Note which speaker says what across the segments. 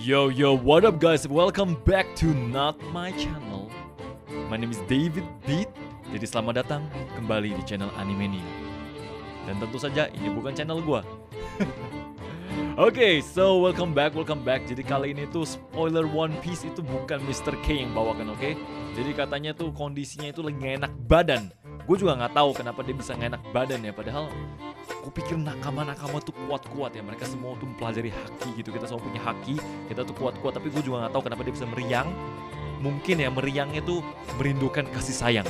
Speaker 1: Yo, what up guys? Welcome back to Not My Channel. My name is David Beat. Jadi selamat datang kembali di channel Animania. Dan tentu saja ini bukan channel gua. Oke, so welcome back. Jadi kali ini tuh spoiler One Piece itu bukan Mr. K yang bawakan, oke? Jadi katanya tuh kondisinya itu lagi gak enak badan. Gue juga nggak tahu kenapa dia bisa gak enak badan ya. Padahal gue pikir nakama-nakama tuh kuat-kuat ya. Mereka semua tuh mempelajari haki gitu. Kita semua punya haki, kita tuh kuat-kuat. Tapi gue juga nggak tahu kenapa dia bisa meriang. Mungkin ya meriangnya tuh merindukan kasih sayang.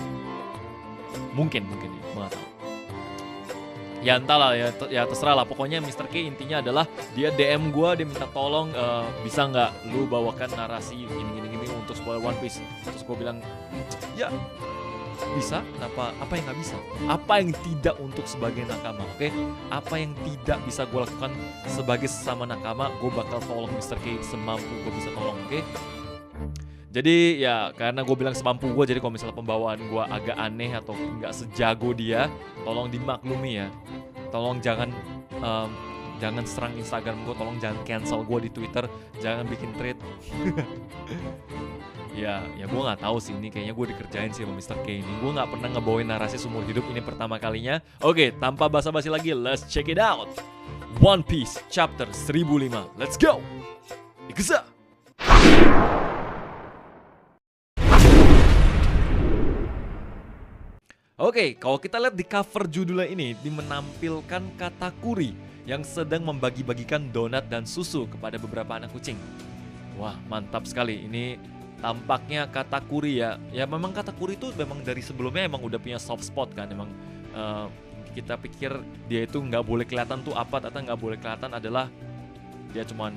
Speaker 1: Mungkin ya, gue nggak tahu. Ya entahlah ya terserah lah. Pokoknya Mr. K intinya adalah dia DM gue, dia minta tolong bisa nggak lu bawakan narasi gini untuk spoiler One Piece. Terus gue bilang ya bisa. Apa yang nggak bisa? Apa yang tidak untuk sebagai nakama? Oke? Apa yang tidak bisa gue lakukan sebagai sesama nakama? Gue bakal tolong Mr. K semampu gue bisa tolong. Oke? Jadi ya karena gue bilang semampu gue, jadi kalau misalnya pembawaan gue agak aneh atau nggak sejago dia, tolong dimaklumi ya. Tolong jangan serang Instagram gue, tolong jangan cancel gue di Twitter, jangan bikin thread. ya gue nggak tahu sih, ini kayaknya gue dikerjain sih sama Mr. K ini. Gue nggak pernah ngebawain narasi seumur hidup, ini pertama kalinya. Oke, tanpa basa-basi lagi, let's check it out. One Piece chapter 1005. Let's go. Ikusa. Oke, kalau kita lihat di cover judulnya ini, menampilkan Katakuri yang sedang membagi-bagikan donat dan susu kepada beberapa anak kucing. Wah, mantap sekali. Ini tampaknya Katakuri ya. Ya memang Katakuri itu memang dari sebelumnya emang udah punya soft spot kan. Emang kita pikir dia itu nggak boleh kelihatan tuh apa, atau nggak boleh kelihatan adalah dia cuman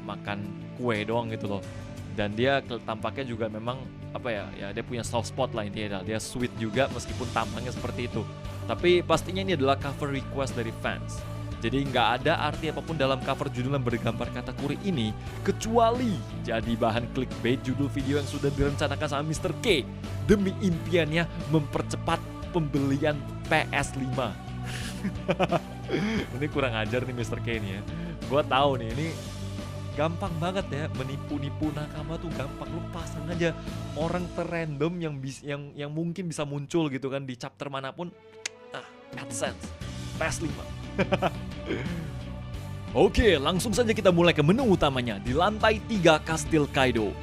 Speaker 1: makan kue doang gitu loh. Dan dia tampaknya juga memang apa ya dia punya soft spot lah intinya, dia sweet juga meskipun tampangnya seperti itu. Tapi pastinya ini adalah cover request dari fans. Jadi nggak ada arti apapun dalam cover judul yang bergambar Katakuri ini kecuali jadi bahan clickbait judul video yang sudah direncanakan sama Mr. K demi impiannya mempercepat pembelian PS5. Ini kurang ajar nih Mr. K ini ya. Gua tahu nih ini gampang banget ya menipu-nipu nakama tuh, gampang. Lu pasang aja orang terrandom yang mungkin bisa muncul gitu kan di chapter manapun. AdSense PS5. Oke, langsung saja kita mulai ke menu utamanya. Di lantai 3 Kastil Kaido,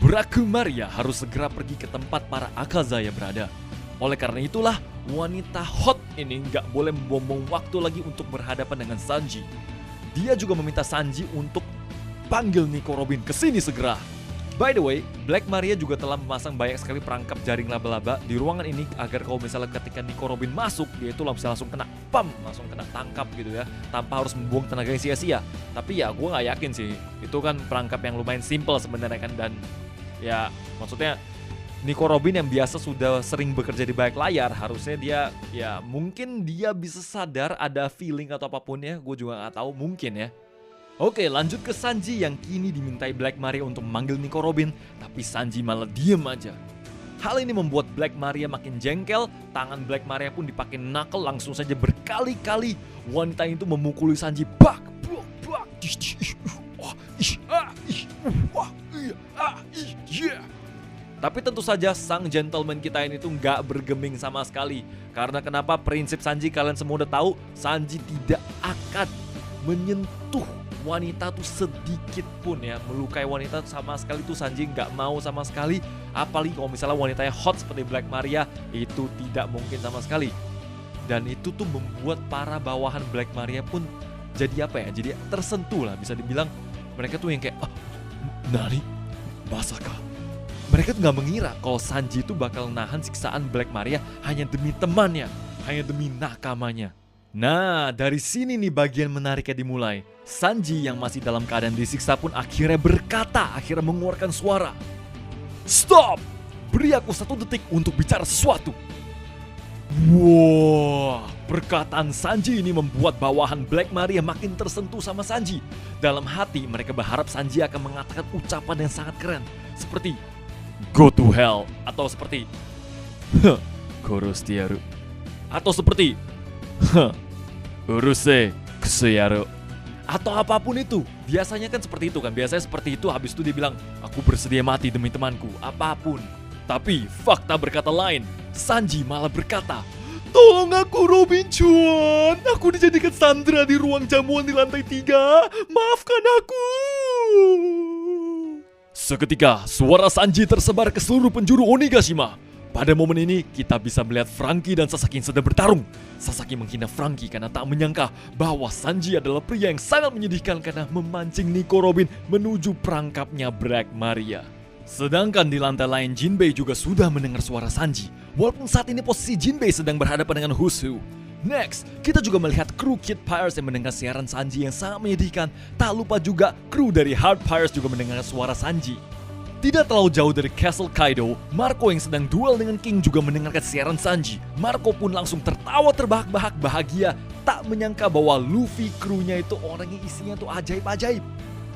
Speaker 1: Braku Maria harus segera pergi ke tempat para Akazaya berada. Oleh karena itulah wanita hot ini nggak boleh membuang waktu lagi untuk berhadapan dengan Sanji. Dia juga meminta Sanji untuk panggil Nico Robin ke sini segera. By the way, Black Maria juga telah memasang banyak sekali perangkap jaring laba-laba di ruangan ini agar kalau misalnya ketika Nico Robin masuk, dia itu bisa langsung kena langsung kena tangkap gitu ya, tanpa harus membuang tenaga yang sia-sia. Tapi ya gue nggak yakin sih, itu kan perangkap yang lumayan simple sebenarnya kan, dan ya maksudnya Nico Robin yang biasa sudah sering bekerja di balik layar, harusnya dia ya mungkin dia bisa sadar ada feeling atau apapun ya, gue juga nggak tahu, mungkin ya. Oke, lanjut ke Sanji yang kini dimintai Black Maria untuk memanggil Nico Robin, tapi Sanji malah diem aja. Hal ini membuat Black Maria makin jengkel, tangan Black Maria pun dipakai knuckle, langsung saja berkali-kali wanita itu memukuli Sanji. Tapi tentu saja sang gentleman kita ini tuh nggak bergeming sama sekali. Karena kenapa? Prinsip Sanji kalian semua udah tahu, Sanji tidak akan menyentuh wanita tuh sedikit pun ya, melukai wanita sama sekali tuh Sanji nggak mau sama sekali. Apalagi kalau misalnya wanitanya hot seperti Black Maria, itu tidak mungkin sama sekali. Dan itu tuh membuat para bawahan Black Maria pun jadi apa ya, jadi tersentuh lah, bisa dibilang. Mereka tuh yang kayak nani? Masakah? Mereka tuh nggak mengira kalau Sanji itu bakal nahan siksaan Black Maria hanya demi temannya, hanya demi nakamanya. Nah, dari sini nih bagian menariknya dimulai. Sanji yang masih dalam keadaan disiksa pun akhirnya mengeluarkan suara. Stop! Beri aku 1 detik untuk bicara sesuatu. Wah, perkataan Sanji ini membuat bawahan Black Maria makin tersentuh sama Sanji. Dalam hati mereka berharap Sanji akan mengatakan ucapan yang sangat keren, seperti Go to hell, atau seperti Koroshiteyaru, atau seperti Uruse kusuyaru, atau apapun itu. Biasanya kan seperti itu kan, biasanya seperti itu habis itu dia bilang, aku bersedia mati demi temanku, apapun. Tapi fakta berkata lain, Sanji malah berkata, tolong aku Robin Chuan, aku dijadikan sandera di ruang jamuan di lantai 3, maafkan aku. Seketika suara Sanji tersebar ke seluruh penjuru Onigashima. Pada momen ini, kita bisa melihat Franky dan Sasaki sedang bertarung. Sasaki menghina Franky karena tak menyangka bahwa Sanji adalah pria yang sangat menyedihkan karena memancing Nico Robin menuju perangkapnya Black Maria. Sedangkan di lantai lain, Jinbei juga sudah mendengar suara Sanji. Walaupun saat ini posisi Jinbei sedang berhadapan dengan Who's-Who. Next, kita juga melihat kru Kid Pirates yang mendengar siaran Sanji yang sangat menyedihkan. Tak lupa juga kru dari Heart Pirates juga mendengar suara Sanji. Tidak terlalu jauh dari Castle Kaido, Marco yang sedang duel dengan King juga mendengarkan siaran Sanji. Marco pun langsung tertawa terbahak-bahak bahagia, tak menyangka bahwa Luffy krunya itu orang yang isinya tuh ajaib-ajaib.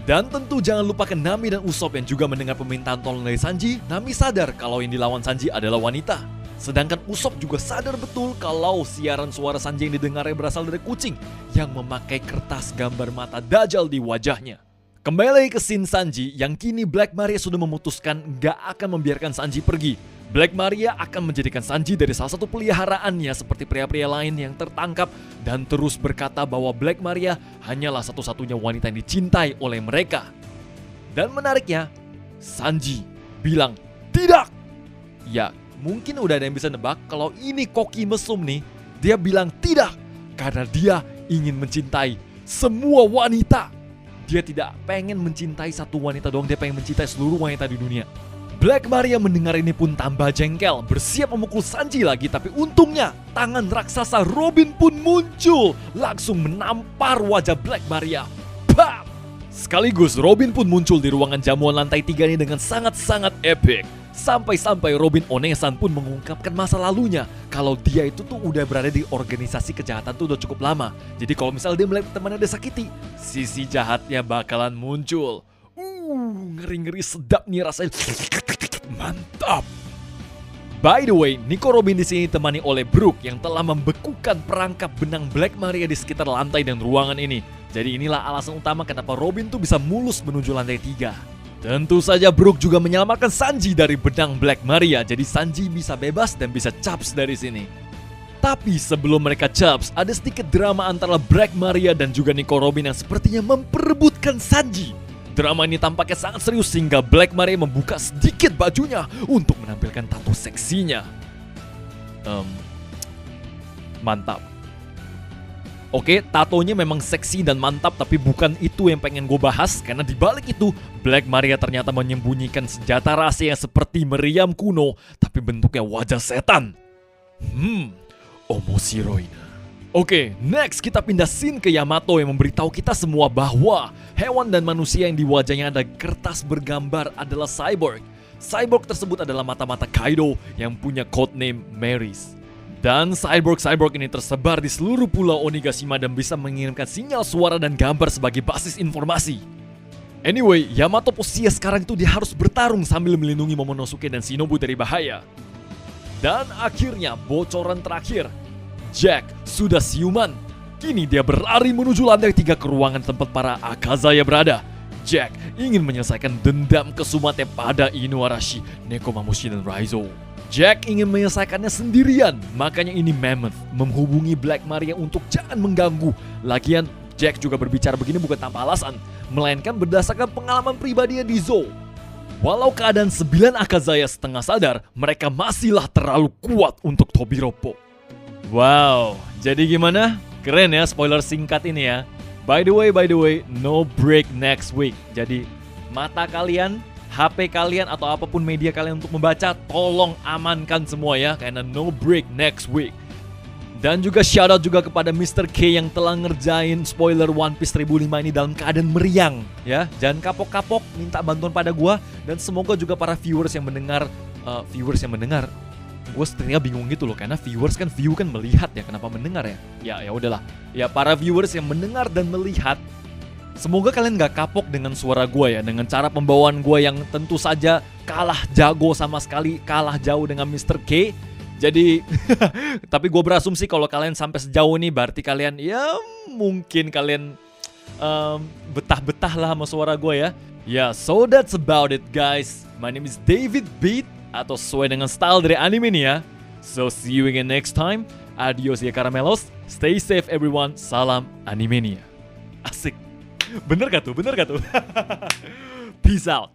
Speaker 1: Dan tentu jangan lupakan Nami dan Usopp yang juga mendengar permintaan tolong dari Sanji. Nami sadar kalau yang dilawan Sanji adalah wanita. Sedangkan Usopp juga sadar betul kalau siaran suara Sanji yang didengarnya berasal dari kucing yang memakai kertas gambar mata Dajjal di wajahnya. Kembali lagi ke scene Sanji, yang kini Black Maria sudah memutuskan gak akan membiarkan Sanji pergi. Black Maria akan menjadikan Sanji dari salah satu peliharaannya seperti pria-pria lain yang tertangkap dan terus berkata bahwa Black Maria hanyalah satu-satunya wanita yang dicintai oleh mereka. Dan menariknya, Sanji bilang tidak. Ya, mungkin udah ada yang bisa nebak kalau ini koki mesum nih. Dia bilang tidak karena dia ingin mencintai semua wanita. Dia tidak pengen mencintai satu wanita doang, dia pengen mencintai seluruh wanita di dunia. Black Maria mendengar ini pun tambah jengkel, bersiap memukul Sanji lagi. Tapi untungnya tangan raksasa Robin pun muncul, langsung menampar wajah Black Maria. Bam! Sekaligus Robin pun muncul di ruangan jamuan lantai 3 ini dengan sangat-sangat epic. Sampai-sampai Robin Onesan pun mengungkapkan masa lalunya. Kalau dia itu tuh udah berada di organisasi kejahatan tuh udah cukup lama. Jadi kalau misalnya dia melihat temannya disakiti, sisi jahatnya bakalan muncul. Ngeri-ngeri sedap nih rasanya. Mantap. By the way, Nico Robin di sini ditemani oleh Brook yang telah membekukan perangkap benang Black Maria di sekitar lantai dan ruangan ini. Jadi inilah alasan utama kenapa Robin tuh bisa mulus menuju lantai 3. Tentu saja Brook juga menyelamatkan Sanji dari benang Black Maria, jadi Sanji bisa bebas dan bisa caps dari sini. Tapi sebelum mereka caps, ada sedikit drama antara Black Maria dan juga Nico Robin yang sepertinya memperebutkan Sanji. Drama ini tampaknya sangat serius sehingga Black Maria membuka sedikit bajunya untuk menampilkan tato seksinya. Mantap. Oke, tatonya memang seksi dan mantap, tapi bukan itu yang pengen gue bahas. Karena di balik itu, Black Maria ternyata menyembunyikan senjata rahasia yang seperti meriam kuno, tapi bentuknya wajah setan. Omoshiroi. Oke, next kita pindah scene ke Yamato yang memberitahu kita semua bahwa hewan dan manusia yang di wajahnya ada kertas bergambar adalah cyborg. Cyborg tersebut adalah mata-mata Kaido yang punya codename Maris. Dan cyborg-cyborg ini tersebar di seluruh pulau Onigashima dan bisa mengirimkan sinyal suara dan gambar sebagai basis informasi. Anyway, Yamato posisinya sekarang itu dia harus bertarung sambil melindungi Momonosuke dan Shinobu dari bahaya. Dan akhirnya bocoran terakhir, Jack sudah siuman. Kini dia berlari menuju lantai 3 ke ruangan tempat para Akazaya berada. Jack ingin menyelesaikan dendam kesumatnya pada Inuarashi, Nekomamushi dan Raizo. Jack ingin menyelesaikannya sendirian, makanya ini Mammoth menghubungi Black Maria untuk jangan mengganggu. Lagian Jack juga berbicara begini bukan tanpa alasan, melainkan berdasarkan pengalaman pribadinya di Zou. Walau keadaan 9 Akazaya setengah sadar, mereka masihlah terlalu kuat untuk Tobiroppo. Wow, jadi gimana? Keren ya spoiler singkat ini ya. By the way, no break next week. Jadi mata kalian, HP kalian atau apapun media kalian untuk membaca, tolong amankan semua ya, karena no break next week. Dan juga shoutout juga kepada Mr. K yang telah ngerjain spoiler One Piece 1005 ini dalam keadaan meriang ya. Jangan kapok-kapok, minta bantuan pada gua dan semoga juga para viewers yang mendengar, gue sebenarnya bingung gitu loh, karena viewers kan view kan melihat ya, kenapa mendengar ya? Ya udahlah. Ya para viewers yang mendengar dan melihat, semoga kalian gak kapok dengan suara gue ya, dengan cara pembawaan gue yang tentu saja kalah jago sama sekali, kalah jauh dengan Mr. K. Jadi, tapi gue berasumsi kalau kalian sampai sejauh ini berarti kalian ya mungkin kalian betah-betah lah sama suara gue ya. Ya, so that's about it guys. My name is David Beat, atau sesuai dengan style dari anime nih ya. So see you again next time. Adios ya Caramelos. Stay safe everyone. Salam Animania. Asik. Bener gak tuh? Peace out.